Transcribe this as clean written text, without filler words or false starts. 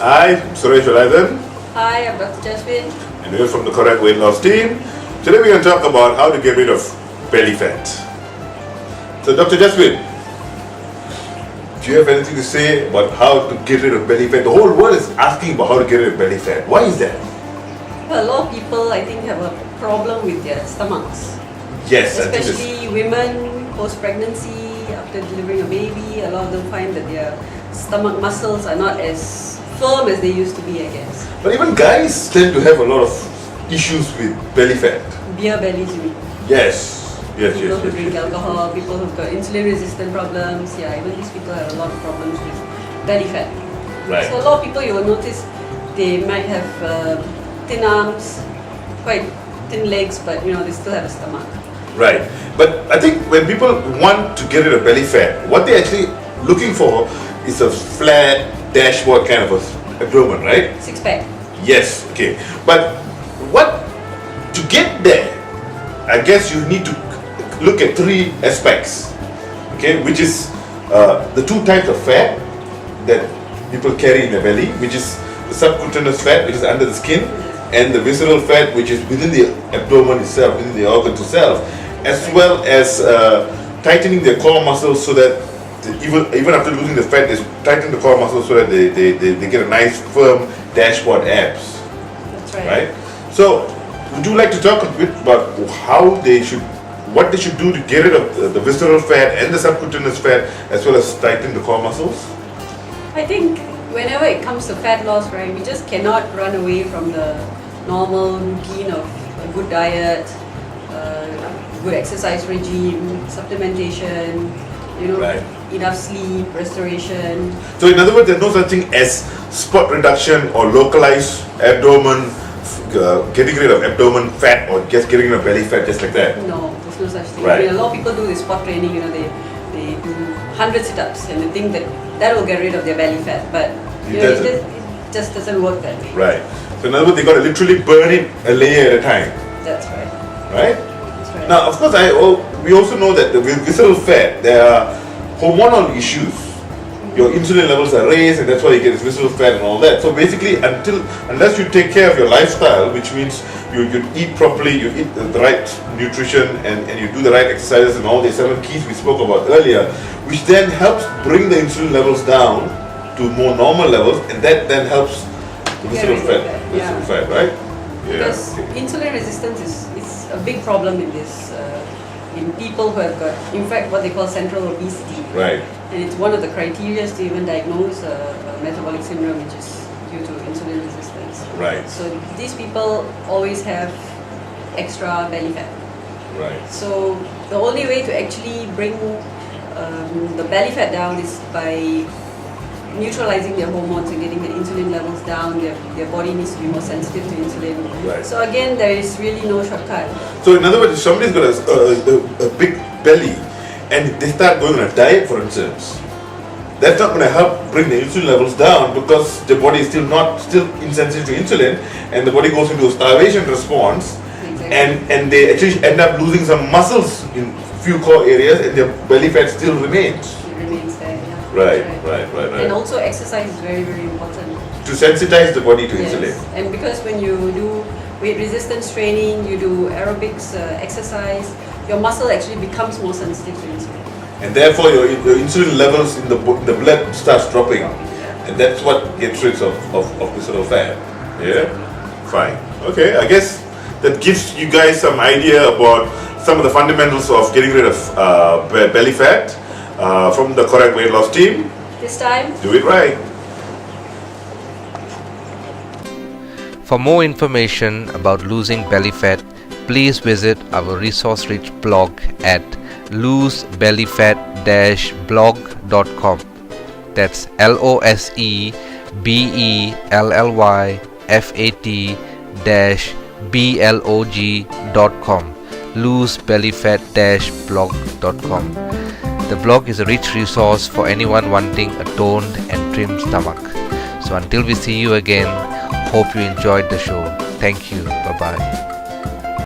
Hi, Suresh Velayathan, Hi, I'm Dr. Jasmine. and we're from the Correct Weight Loss team. Today we're going to talk about how to get rid of belly fat. So, Dr. Jasmine, do you have anything to say about how to get rid of belly fat? The whole world is asking about how to get rid of belly fat. Why is that? Well, a lot of people, I think, have a problem with their stomachs. Yes, I think Especially women post-pregnancy, after delivering a baby, a lot of them find that their stomach muscles are not as firm as they used to be, I guess. but even guys tend to have a lot of issues with belly fat. Beer bellies, you mean? Yes, People who drink yes. alcohol, people who've got insulin-resistant problems, even these people have a lot of problems with belly fat. Right. So a lot of people, you will notice, they might have thin arms, quite thin legs, but they still have a stomach. Right. But I think when people want to get rid of belly fat, what they're actually looking for is a flat dashboard kind of a abdomen, right? Six-pack. Yes, okay. But what to get there, I guess you need to look at three aspects, okay, which is the two types of fat that people carry in their belly, which is the subcutaneous fat, which is under the skin, and the visceral fat, which is within the abdomen itself, within the organ itself, as well as tightening their core muscles so that even after losing the fat, they tighten the core muscles so that they get a nice firm dashboard abs. That's right. Right? So, would you like to talk a bit about what they should do to get rid of the visceral fat and the subcutaneous fat, as well as tighten the core muscles? I think whenever it comes to fat loss, right, we just cannot run away from the normal routine of a good diet, good exercise regime, supplementation, Right. enough sleep, restoration. So, in other words, there's no such thing as spot reduction or localized abdomen, getting rid of abdomen fat, or just getting rid of belly fat just like that. No, there's no such thing. Right. A lot of people do this spot training, they do 100 sit-ups and they think that will get rid of their belly fat, but it just doesn't work that way. Right. So, in other words, they got to literally burn it a layer at a time. That's right. Right? That's right. Now, of course, we also know that with visceral fat, there are hormonal issues. Your insulin levels are raised, and that's why you get this visceral fat and all that. So basically, unless you take care of your lifestyle, which means you eat properly, you eat the right nutrition, and you do the right exercises and all the 7 keys we spoke about earlier, which then helps bring the insulin levels down to more normal levels, and that then helps the visceral fat, right? Because insulin resistance is a big problem in this, in people who have got, in fact, what they call central obesity. Right. And it's one of the criteria to even diagnose a metabolic syndrome, which is due to insulin resistance. Right. So these people always have extra belly fat. Right. So the only way to actually bring the belly fat down is by neutralizing their hormones and getting the insulin levels down. Their body needs to be more sensitive to insulin. Right. So again, there is really no shortcut. So in other words, if somebody's got a big belly and they start going on a diet, for instance, that's not going to help bring the insulin levels down because the body is still insensitive to insulin, and the body goes into a starvation response, Exactly. and they actually end up losing some muscles in few core areas, and their belly fat still remains. It remains there. Yeah. Right. And also exercise is very, very important. To sensitize the body to Yes. insulin. And because when you do weight resistance training, you do aerobics exercise, your muscle actually becomes more sensitive to insulin. And therefore your insulin levels in the blood starts dropping. And that's what gets rid of visceral fat. Yeah? Fine. Okay, I guess that gives you guys some idea about some of the fundamentals of getting rid of belly fat from the Correct Weight Loss team. This time, Do it right. For more information about losing belly fat, please visit our resource-rich blog at losebellyfat-blog.com. That's losebellyfat-blog.com. losebellyfat-blog.com. The blog is a rich resource for anyone wanting a toned and trimmed stomach. So until we see you again, hope you enjoyed the show. Thank you. Bye-bye.